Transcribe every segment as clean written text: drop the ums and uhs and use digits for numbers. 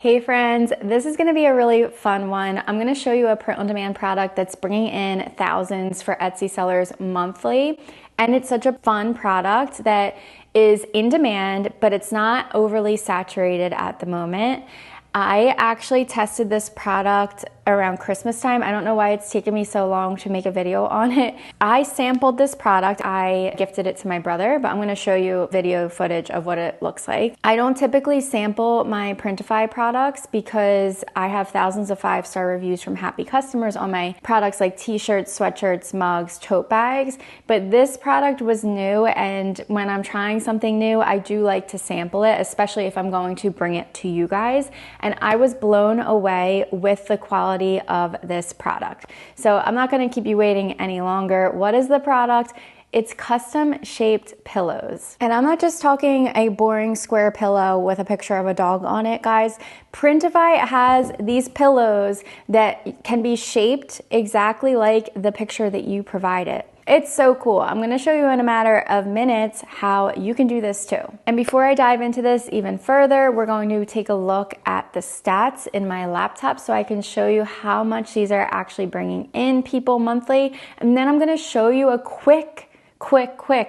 Hey friends, this is going to be a really fun one. I'm going to show you a print-on-demand product that's bringing in thousands for Etsy sellers monthly. And it's such a fun product that is in demand, but it's not overly saturated at the moment. I actually tested this product around Christmas time. I don't know why it's taken me so long to make a video on it. I sampled this product. I gifted it to my brother, but I'm going to show you video footage of what it looks like. I don't typically sample my PRINTIFY products because I have thousands of 5-star reviews from happy customers on my products like t-shirts, sweatshirts, mugs, tote bags. But this product was new, and when I'm trying something new, I do like to sample it, especially if I'm going to bring it to you guys. And I was blown away with the quality of this product. So I'm not going to keep you waiting any longer. What is the product? It's custom shaped pillows. And I'm not just talking a boring square pillow with a picture of a dog on it, guys. PRINTIFY has these pillows that can be shaped exactly like the picture that you provided. It's so cool. I'm going to show you in a matter of minutes how you can do this too. And before I dive into this even further, we're going to take a look at the stats in my laptop so I can show you how much these are actually bringing in people monthly. And then I'm going to show you a quick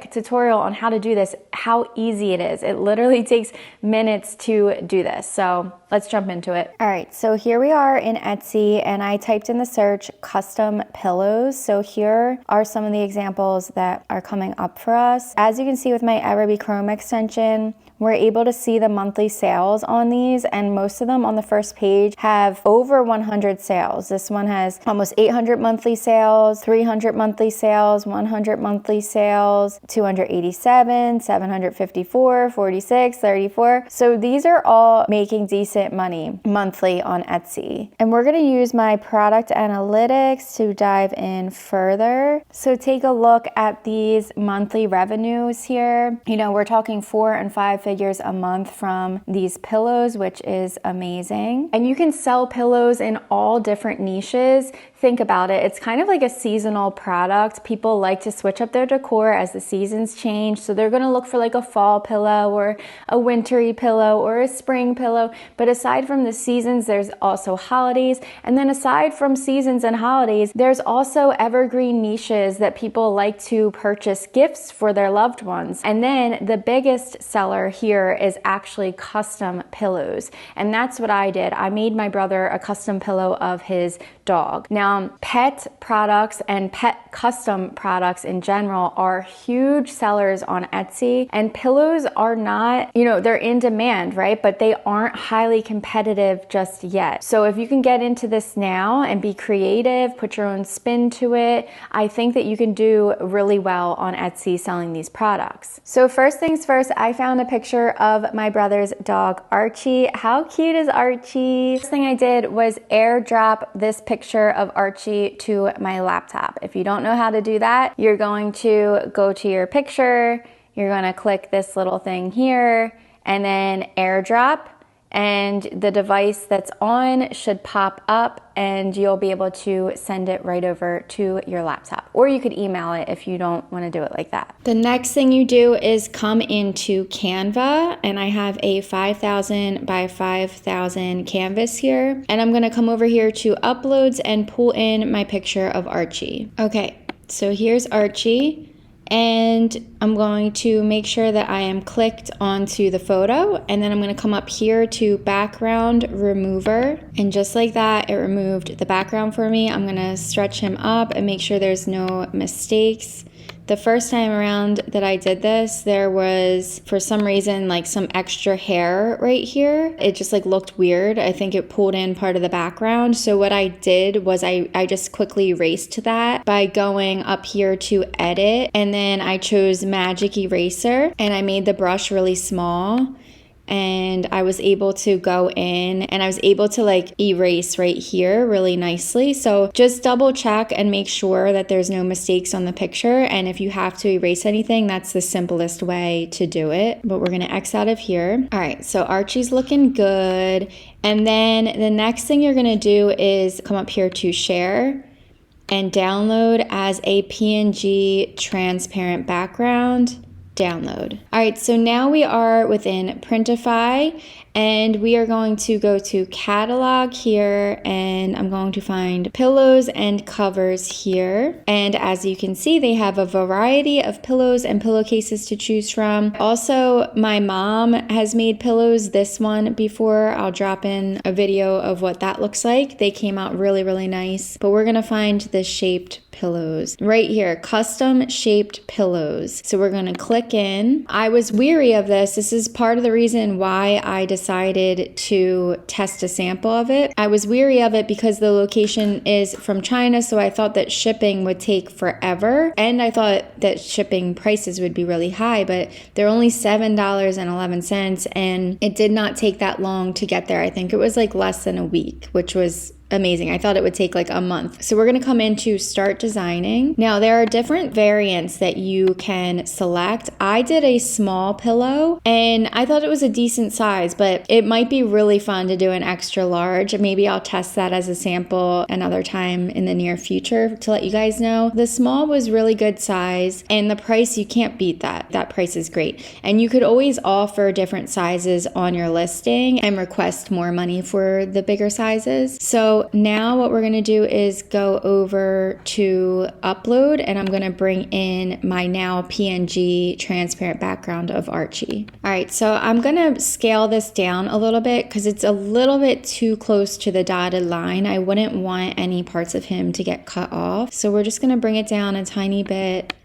tutorial on how to do this, how easy it is. It literally takes minutes to do this. So let's jump into it. All right, so here we are in Etsy, and I typed in the search custom pillows. So here are some of the examples that are coming up for us. As you can see with my EVERBEE Chrome Extension, we're able to see the monthly sales on these, and most of them on the first page have over 100 sales. This one has almost 800 monthly sales, 300 monthly sales, 100 monthly sales, 287, 754, 46, 34. So these are all making decent money monthly on Etsy. And we're gonna use my product analytics to dive in further. So take a look at these monthly revenues here. You know, we're talking 4 and 5 figures a month from these pillows, which is amazing. And you can sell pillows in all different niches. Think about it. It's kind of like a seasonal product. People like to switch up their decor as the seasons change. So they're going to look for like a fall pillow or a wintry pillow or a spring pillow. But aside from the seasons, there's also holidays. And then aside from seasons and holidays, there's also evergreen niches that people like to purchase gifts for their loved ones. And then the biggest seller here is actually custom pillows. And that's what I did. I made my brother a custom pillow of his dog. Now, pet products and pet custom products in general are huge sellers on Etsy, and pillows are not, you know, they're in demand, right? But they aren't highly competitive just yet. So if you can get into this now and be creative, put your own spin to it, I think that you can do really well on Etsy selling these products. So first things first, I found a picture of my brother's dog, Archie. How cute is Archie? First thing I did was airdrop this picture of Archie to my laptop. If you don't know how to do that, you're going to go to your picture, you're going to click this little thing here, and then airdrop, and the device that's on should pop up and you'll be able to send it right over to your laptop. Or you could email it if you don't want to do it like that. The next thing you do is come into Canva, and I have a 5,000 by 5,000 canvas here. And I'm going to come over here to uploads and pull in my picture of Archie. Okay, so here's Archie. And I'm going to make sure that I am clicked onto the photo, and then I'm going to come up here to background remover, and just like that, it removed the background for me. I'm going to stretch him up and make sure there's no mistakes. The first time around that I did this, there was, for some reason, like some extra hair right here. It just like looked weird. I think it pulled in part of the background. So what I did was I just quickly erased that by going up here to edit. And then I chose Magic Eraser, and I made the brush really small. And I was able to go in and I was able to like erase right here really nicely. So just double check and make sure that there's no mistakes on the picture. And if you have to erase anything, that's the simplest way to do it. But we're going to X out of here. All right, so Archie's looking good. And then the next thing you're going to do is come up here to share and download as a PNG transparent background. download. All right, so now we are within Printify, and we are going to go to catalog here, and I'm going to find pillows and covers here. And as you can see, they have a variety of pillows and pillowcases to choose from. Also, my mom has made pillows, this one before. I'll drop in a video of what that looks like. They came out really, really nice. But we're gonna find the shaped pillows right here, custom shaped pillows. So we're gonna click in. I was weary of this. This is part of the reason why I decided to test a sample of it. I was weary of it because the location is from China, so I thought that shipping would take forever, and I thought that shipping prices would be really high, but they're only $7.11, and it did not take that long to get there. I think it was like less than a week, which was amazing. I thought it would take like a month. So we're going to come into start designing. Now there are different variants that you can select. I did a small pillow and I thought it was a decent size, but it might be really fun to do an extra large. Maybe I'll test that as a sample another time in the near future to let you guys know. The small was really good size, and the price, you can't beat that. That price is great. And you could always offer different sizes on your listing and request more money for the bigger sizes. So now what we're going to do is go over to upload, and I'm going to bring in my now PNG transparent background of Archie. All right, so I'm going to scale this down a little bit because it's a little bit too close to the dotted line. I wouldn't want any parts of him to get cut off. So we're just going to bring it down a tiny bit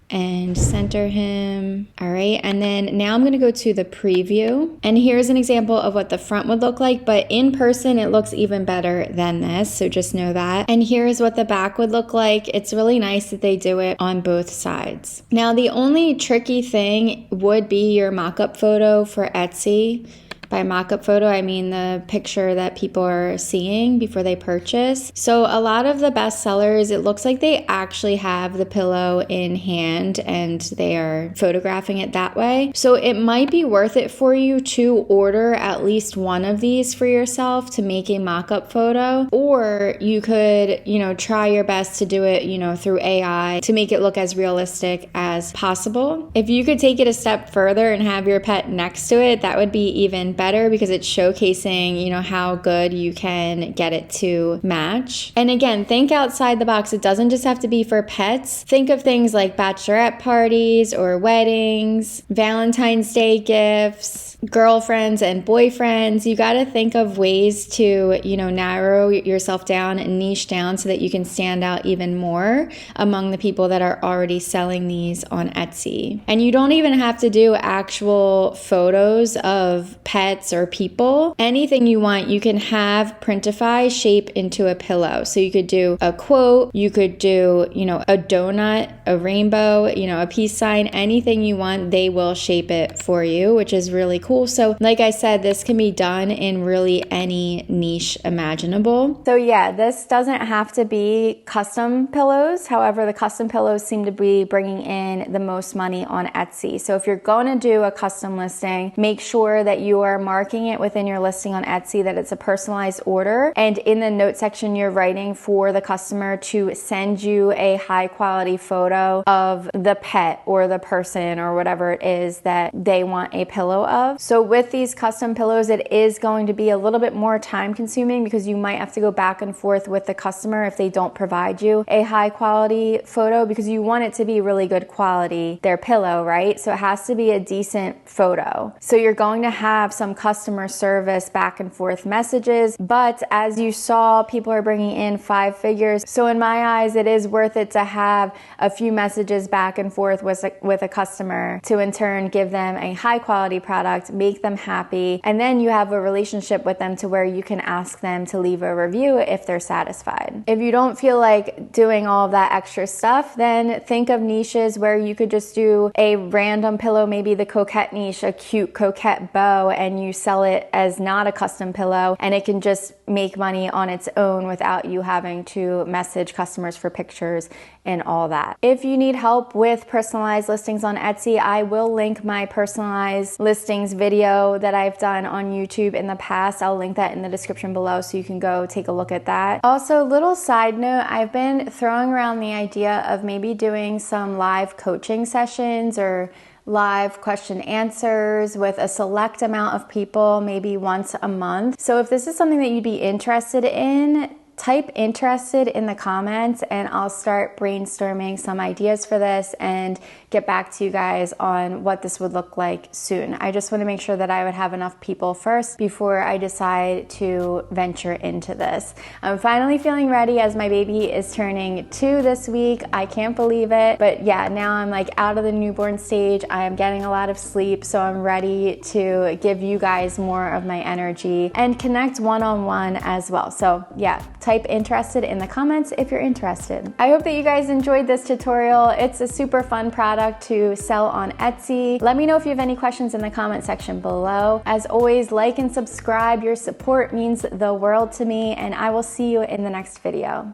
and center him. All right, and then now I'm going to go to the preview, and here's an example of what the front would look like, but in person it looks even better than this, so just know that. And here's what the back would look like. It's really nice that they do it on both sides. Now the only tricky thing would be your mock-up photo for Etsy. By mock-up photo, I mean the picture that people are seeing before they purchase. So a lot of the best sellers, it looks like they actually have the pillow in hand and they are photographing it that way. So it might be worth it for you to order at least one of these for yourself to make a mock-up photo, or you could, try your best to do it, through AI to make it look as realistic as possible. If you could take it a step further and have your pet next to it, that would be even better because it's showcasing, how good you can get it to match. And again, think outside the box. It doesn't just have to be for pets. Think of things like bachelorette parties or weddings, Valentine's Day gifts, girlfriends and boyfriends. You got to think of ways to, narrow yourself down and niche down so that you can stand out even more among the people that are already selling these on Etsy. And you don't even have to do actual photos of pets or people. Anything you want, you can have Printify shape into a pillow. So you could do a quote, you could do, a donut, a rainbow, a peace sign, anything you want, they will shape it for you, which is really cool. So like I said, this can be done in really any niche imaginable. So yeah, this doesn't have to be custom pillows. However, the custom pillows seem to be bringing in the most money on Etsy. So if you're going to do a custom listing, make sure that you are marking it within your listing on Etsy that it's a personalized order, and in the note section you're writing for the customer to send you a high quality photo of the pet or the person or whatever it is that they want a pillow of. So with these custom pillows, it is going to be a little bit more time consuming because you might have to go back and forth with the customer if they don't provide you a high quality photo, because you want it to be really good quality, their pillow, right? So it has to be a decent photo. So you're going to have some customer service back and forth messages, but as you saw, people are bringing in 5 figures. So in my eyes, it is worth it to have a few messages back and forth with a customer to in turn give them a high quality product, make them happy, and then you have a relationship with them to where you can ask them to leave a review if they're satisfied. If you don't feel like doing all of that extra stuff, then think of niches where you could just do a random pillow, maybe the coquette niche, a cute coquette bow, and you sell it as not a custom pillow, and it can just make money on its own without you having to message customers for pictures and all that. If you need help with personalized listings on Etsy, I will link my personalized listings video that I've done on YouTube in the past. I'll link that in the description below so you can go take a look at that. Also, little side note, I've been throwing around the idea of maybe doing some live coaching sessions or live question answers with a select amount of people, maybe once a month. So if this is something that you'd be interested in, type interested in the comments and I'll start brainstorming some ideas for this and get back to you guys on what this would look like soon. I just want to make sure that I would have enough people first before I decide to venture into this. I'm finally feeling ready as my baby is turning 2 this week. I can't believe it. But yeah, now I'm like out of the newborn stage. I am getting a lot of sleep, so I'm ready to give you guys more of my energy and connect one-on-one as well. So yeah, type interested in the comments if you're interested. I hope that you guys enjoyed this tutorial. It's a super fun product to sell on Etsy. Let me know if you have any questions in the comment section below. As always, like and subscribe. Your support means the world to me, and I will see you in the next video.